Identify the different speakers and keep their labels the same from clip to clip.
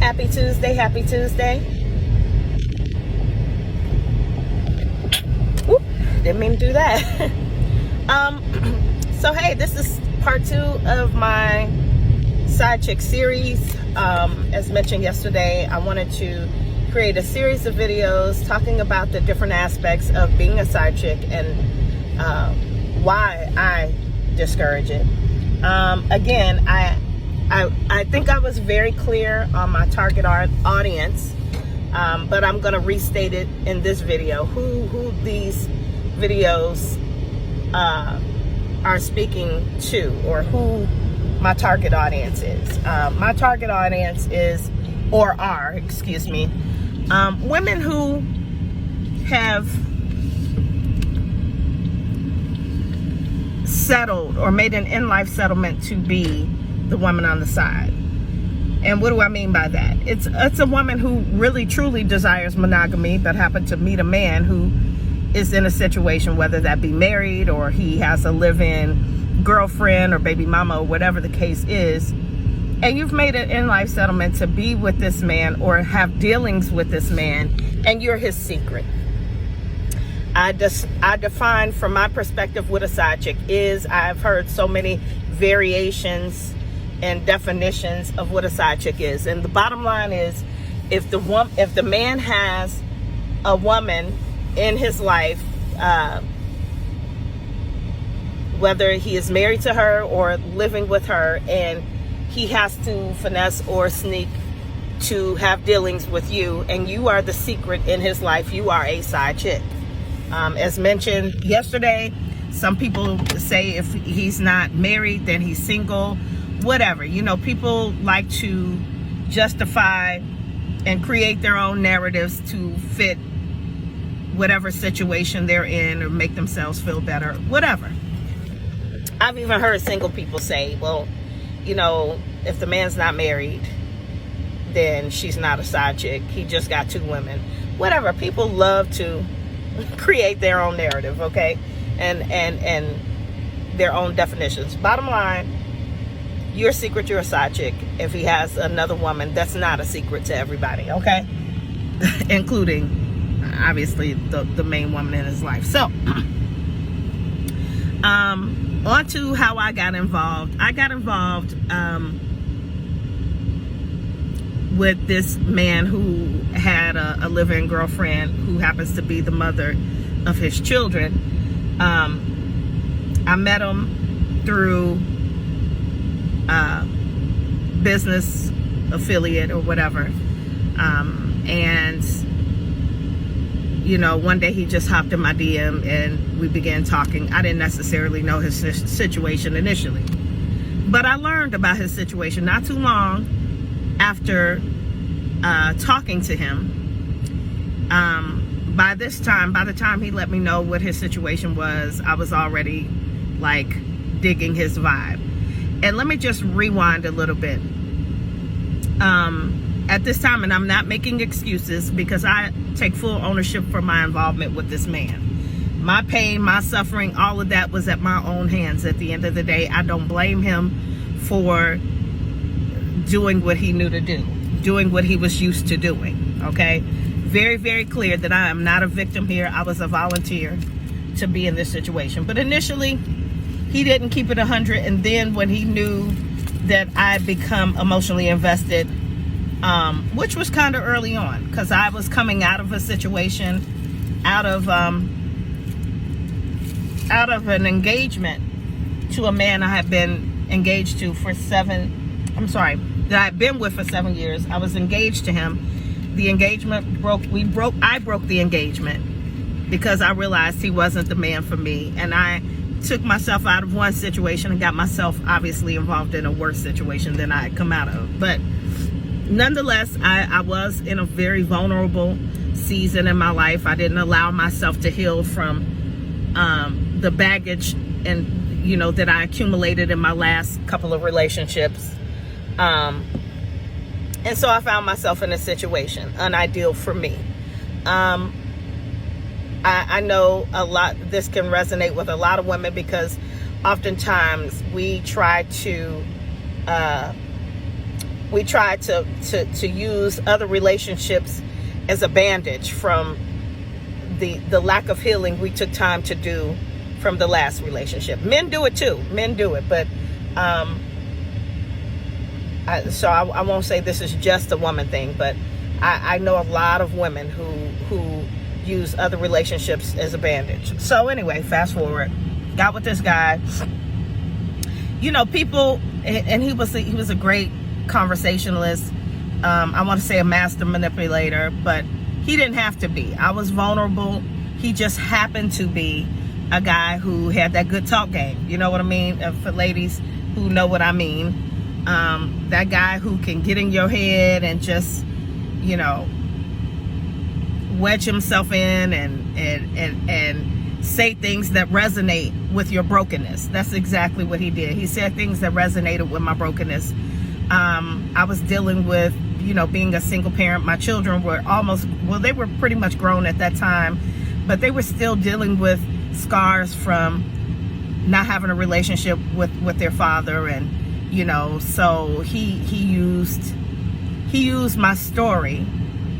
Speaker 1: Happy Tuesday, happy Tuesday. Whoop, didn't mean to do that. So hey, this is part 2 of my side chick series. As mentioned yesterday, I wanted to create a series of videos talking about the different aspects of being a side chick and why I discourage it. Again, I think I was very clear on my target audience, but I'm going to restate it in this video, who these videos are speaking to, or who my target audience is. My target audience is, or are, excuse me, women who have settled or made an in-life settlement to be the woman on the side. And what do I mean by that? It's a woman who really truly desires monogamy, but happened to meet a man who is in a situation, whether that be married or he has a live-in girlfriend or baby mama or whatever the case is, and you've made an in-life settlement to be with this man or have dealings with this man, and you're his secret. I define from my perspective what a side chick is. I've heard so many variations and definitions of what a side chick is, and the bottom line is, if the man has a woman in his life, whether he is married to her or living with her, and he has to finesse or sneak to have dealings with you, and you are the secret in his life, you are a side chick. As mentioned yesterday, some people say if he's not married, then he's single, whatever. You know, people like to justify and create their own narratives to fit whatever situation they're in or make themselves feel better, whatever. I've even heard single people say, well, you know, if the man's not married, then she's not a side chick. He just got 2 women. Whatever. People love to create their own narrative, okay? And their own definitions. Bottom line, you're a secret, you're a side chick. If he has another woman, that's not a secret to everybody, okay? Including, obviously, the main woman in his life. So, on to how I got involved. I got involved with this man who had a live-in girlfriend who happens to be the mother of his children. I met him through business affiliate or whatever. And, you know, one day he just hopped in my DM and we began talking. I didn't necessarily know his situation initially, but I learned about his situation not too long after talking to him. By the time he let me know what his situation was, I was already like digging his vibe. And let me just rewind a little bit. At this time, and I'm not making excuses because I take full ownership for my involvement with this man. My pain, my suffering, all of that was at my own hands. At the end of the day, I don't blame him for doing what he knew to do, doing what he was used to doing, okay? Very, very clear that I am not a victim here. I was a volunteer to be in this situation. But initially, he didn't keep it 100, and then when he knew that I'd become emotionally invested, which was kind of early on, because I was coming out of a situation, out of an engagement to a man I had been engaged to for that I had been with for 7 years. I was engaged to him. The engagement broke. I broke the engagement because I realized he wasn't the man for me, and I took myself out of one situation and got myself obviously involved in a worse situation than I had come out of. But nonetheless, I was in a very vulnerable season in my life. I didn't allow myself to heal from the baggage and, you know, that I accumulated in my last couple of relationships. And so I found myself in a situation, unideal for me. I know this can resonate with a lot of women because oftentimes we try to we tried to use other relationships as a bandage from the lack of healing we took time to do from the last relationship. Men do it too. Men do it, but so I won't say this is just a woman thing, but I know a lot of women who use other relationships as a bandage. So anyway, fast forward, got with this guy. You know, people, and he was a great conversationalist. I want to say a master manipulator, but he didn't have to be. I was vulnerable. He just happened to be a guy who had that good talk game. You know what I mean? For ladies who know what I mean. That guy who can get in your head and just, you know, wedge himself in and say things that resonate with your brokenness. That's exactly what he did. He said things that resonated with my brokenness. I was dealing with, you know, being a single parent. My children were they were pretty much grown at that time, but they were still dealing with scars from not having a relationship with their father. And, you know, so he used my story,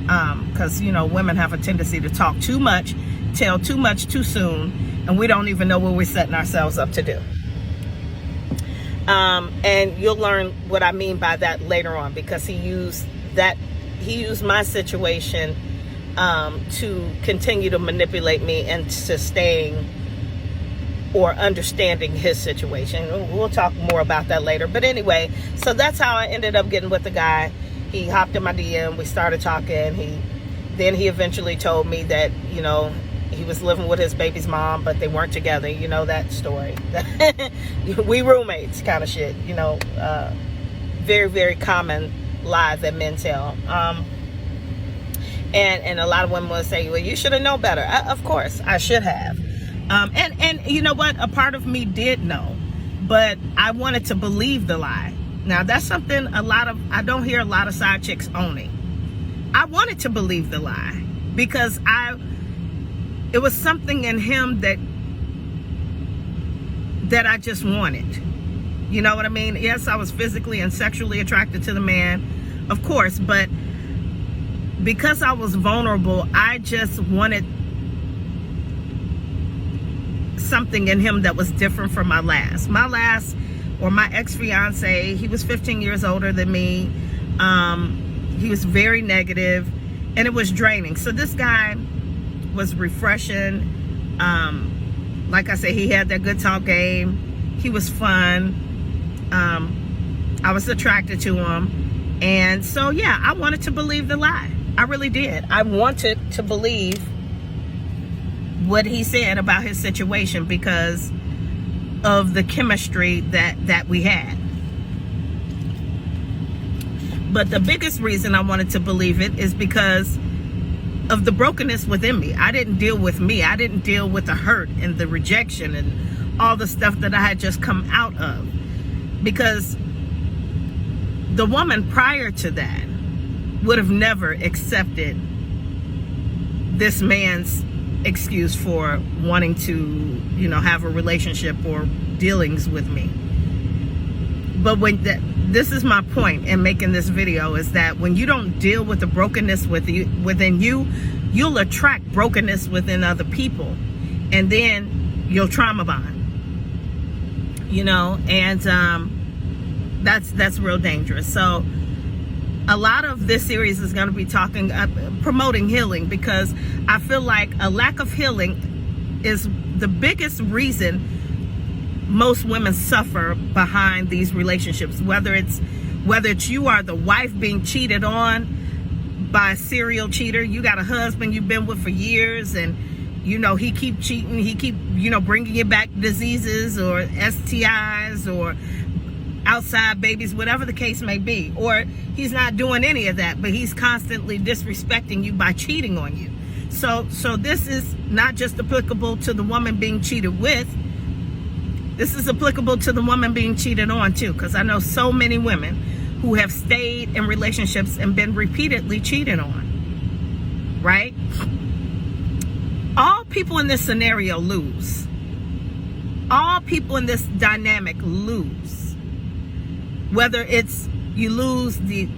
Speaker 1: because, you know, women have a tendency to talk too much, tell too much too soon, and we don't even know what we're setting ourselves up to do. And you'll learn what I mean by that later on, because he used my situation to continue to manipulate me into staying or understanding his situation. We'll talk more about that later. But anyway, so that's how I ended up getting with the guy. He hopped in my DM. We started talking. Then he eventually told me that, you know, he was living with his baby's mom, but they weren't together. You know that story. We roommates kind of shit, you know. Very, very common lie that men tell. And a lot of women will say, well, you should have known better. Of course, I should have. And you know what? A part of me did know, but I wanted to believe the lie. Now, that's something I don't hear a lot of side chicks owning. I wanted to believe the lie because it was something in him that I just wanted. You know what I mean? Yes, I was physically and sexually attracted to the man, of course, but because I was vulnerable, I just wanted something in him that was different from my ex-fiance. He was 15 years older than me. He was very negative, and it was draining. So this guy was refreshing. Like I said, he had that good talk game. He was fun. I was attracted to him. And so, yeah, I wanted to believe the lie. I really did. I wanted to believe what he said about his situation because of the chemistry that we had. But the biggest reason I wanted to believe it is because of the brokenness within me. I didn't deal with me. I didn't deal with the hurt and the rejection and all the stuff that I had just come out of. Because the woman prior to that would have never accepted this man's excuse for wanting to, you know, have a relationship or dealings with me. But this is my point in making this video, is that when you don't deal with the brokenness within you, you'll attract brokenness within other people, and then you'll trauma bond, you know, and that's real dangerous. So a lot of this series is going to be promoting healing, because I feel like a lack of healing is the biggest reason most women suffer behind these relationships. Whether it's you are the wife being cheated on by a serial cheater, you got a husband you've been with for years, and you know he keep cheating, he keep, you know, bringing you back diseases or STIs or outside babies, whatever the case may be, or he's not doing any of that, but he's constantly disrespecting you by cheating on you. So this is not just applicable to the woman being cheated with. This is applicable to the woman being cheated on too, because I know so many women who have stayed in relationships and been repeatedly cheated on, right? All people in this scenario lose. All people in this dynamic lose. Whether it's
Speaker 2: you lose the